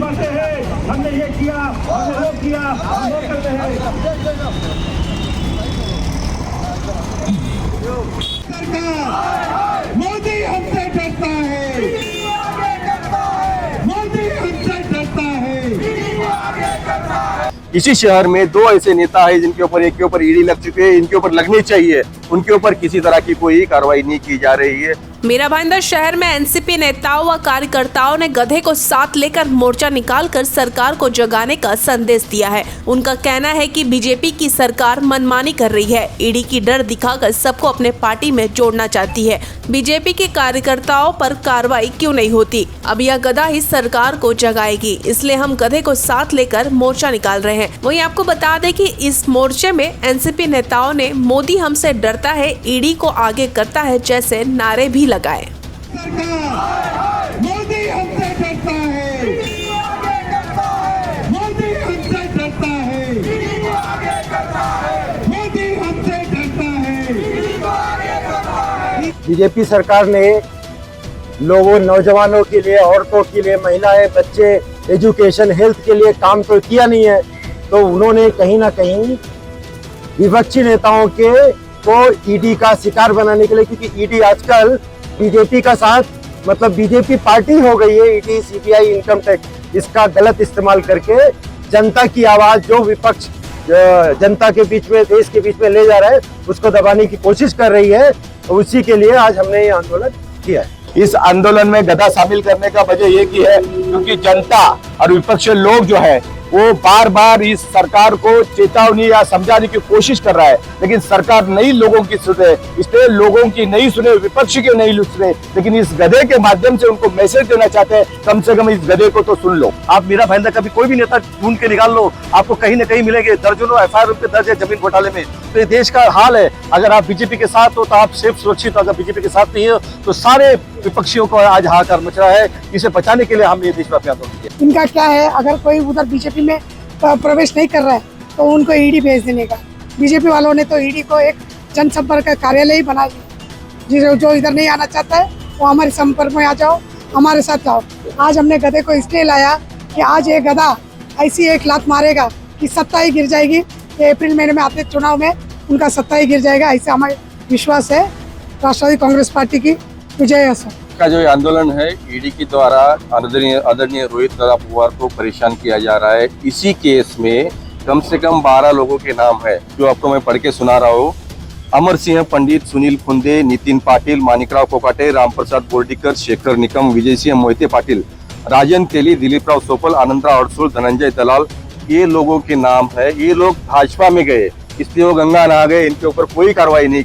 बातें हैं, हमने ये किया, हमने वो किया, हम वो करते हैं। सरकार मोदी हमसे डरता है, मोदी हमसे डरता है। इसी शहर में दो ऐसे नेता हैं जिनके ऊपर एक के ऊपर ईडी लग चुके हैं, इनके ऊपर लगनी चाहिए, उनके ऊपर किसी तरह की कोई कार्रवाई नहीं की जा रही है। मीरा भाईंदर शहर में एनसीपी नेताओं व कार्यकर्ताओं ने गधे को साथ लेकर मोर्चा निकालकर सरकार को जगाने का संदेश दिया है। उनका कहना है कि बीजेपी की सरकार मनमानी कर रही है, ईडी की डर दिखाकर सबको अपने पार्टी में जोड़ना चाहती है। बीजेपी के कार्यकर्ताओं पर कार्रवाई क्यों नहीं होती? अब यह गधा ही सरकार को जगाएगी, इसलिए हम गधे को साथ लेकर मोर्चा निकाल रहे हैं। वहीं आपको बता दें कि इस मोर्चे में एनसीपी नेताओं ने मोदी हमसे डरता है, ईडी को आगे करता है जैसे नारे भी लगाए। सरकार मोदी हमसे डरता है, मोदी हमसे डरता है, मोदी हमसे डरता है। बीजेपी सरकार ने लोगों, नौजवानों के लिए, औरतों के लिए, महिलाएं, बच्चे, एजुकेशन, हेल्थ के लिए काम तो किया नहीं है, तो उन्होंने कहीं ना कहीं विपक्षी नेताओं के को ईडी का शिकार बनाने के लिए, क्योंकि ईडी आजकल बीजेपी का साथ, मतलब बीजेपी पार्टी हो गई है, ईडी, सीबीआई, इनकम टैक्स, इसका गलत इस्तेमाल करके जनता की आवाज जो विपक्ष जनता के बीच में, देश के बीच में ले जा रहा है, उसको दबाने की कोशिश कर रही है। तो उसी के लिए आज हमने ये आंदोलन किया है। इस आंदोलन में गधा शामिल करने का वजह ये की है क्योंकि जनता और विपक्ष लोग जो है वो बार बार इस सरकार को चेतावनी या समझाने की कोशिश कर रहा है, लेकिन सरकार नहीं लोगों की सुने, इसलिए लोगों की नहीं सुने, विपक्ष की नहीं सुने, लेकिन इस गधे के माध्यम से उनको मैसेज देना चाहते हैं, कम से कम इस गधे को तो सुन लो। आप मीरा भाईंदर का भी कोई भी नेता ढूंढ के निकाल लो, आपको कहीं न कहीं मिलेंगे। दर्जनों एफआईआर पे दर्ज है जमीन घोटाले में। तो ये देश का हाल है। अगर आप बीजेपी के साथ हो तो आप सेफ सुरक्षित, अगर बीजेपी के साथ नहीं हो तो सारे विपक्षियों को आज हाहाकार मच रहा है। इसे बचाने के लिए हम ये देशव्यापी आंदोलन किया। इनका क्या है, अगर कोई उधर बीजेपी में प्रवेश नहीं कर रहा है तो उनको ईडी भेज देने का। बीजेपी वालों ने तो ईडी को एक जनसंपर्क कार्यालय ही बना दिया। जो इधर नहीं आना चाहता है वो हमारे संपर्क में आ जाओ, हमारे साथ जाओ। आज हमने गधे को इसलिए लाया कि आज ये गधा ऐसी एक लात मारेगा कि सत्ता ही गिर जाएगी। अप्रैल महीने में आते चुनाव में उनका सत्ता ही गिर जाएगा, ऐसा हमारे विश्वास है। राष्ट्रवादी कांग्रेस पार्टी की विजय है। सर का जो आंदोलन है, ईडी के द्वारा आदरणीय रोहित पवार को परेशान किया जा रहा है। इसी केस में कम से कम 12 लोगों के नाम है जो आपको मैं पढ़ के सुना रहा हूँ। अमर सिंह पंडित, सुनील फुंदे, नितिन पाटिल, माणिकराव कोकाटे, रामप्रसाद बोर्डीकर, शेखर निकम, विजय सिंह मोहिते पाटिल, राजन तेली, दिलीपराव सोपल, आनंदराव अड़सुल, धनंजय दलाल, ये लोगों के नाम है। ये लोग भाजपा में गए, इसलिए वो गंगा नहा गए। इनके ऊपर कोई कार्रवाई नहीं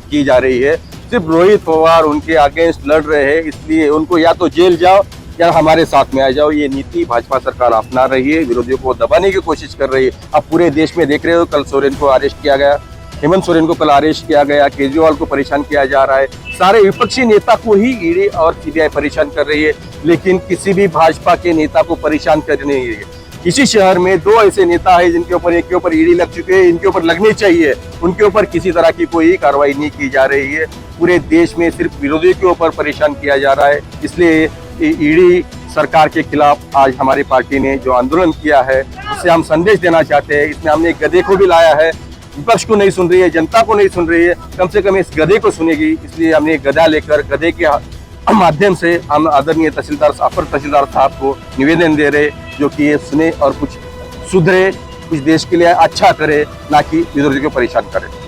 की जा रही है। सिर्फ रोहित पवार उनके अगेंस्ट लड़ रहे हैं, इसलिए उनको या तो जेल जाओ या हमारे साथ में आ जाओ। ये नीति भाजपा सरकार अपना रही है, विरोधियों को दबाने की कोशिश कर रही है। अब पूरे देश में देख रहे हो, कल सोरेन को अरेस्ट किया गया, हेमंत सोरेन को कल अरेस्ट किया गया, केजरीवाल को परेशान किया जा रहा है। सारे विपक्षी नेता को ही ईडी और सीबीआई परेशान कर रही है, लेकिन किसी भी भाजपा के नेता को परेशान कर नहीं है। इसी शहर में दो ऐसे नेता हैं जिनके ऊपर एक के ऊपर ईडी लग चुके हैं, इनके ऊपर लगनी चाहिए, उनके ऊपर किसी तरह की कोई कार्रवाई नहीं की जा रही है। पूरे देश में सिर्फ विरोधियों के ऊपर परेशान किया जा रहा है। इसलिए ईडी सरकार के खिलाफ आज हमारी पार्टी ने जो आंदोलन किया है, उससे हम संदेश देना चाहते हैं। इसमें हमने एक गधे को भी लाया है, विपक्ष को नहीं सुन रही है, जनता को नहीं सुन रही है, कम से कम इस गधे को सुनेगी। इसलिए हमने गधा लेकर गधे के माध्यम से हम आदरणीय तहसीलदार, अपर तहसीलदार साहब को निवेदन दे रहे जो कि ये सुने और कुछ सुधरे, कुछ देश के लिए अच्छा करे, ना कि विरोधियों को परेशान करे।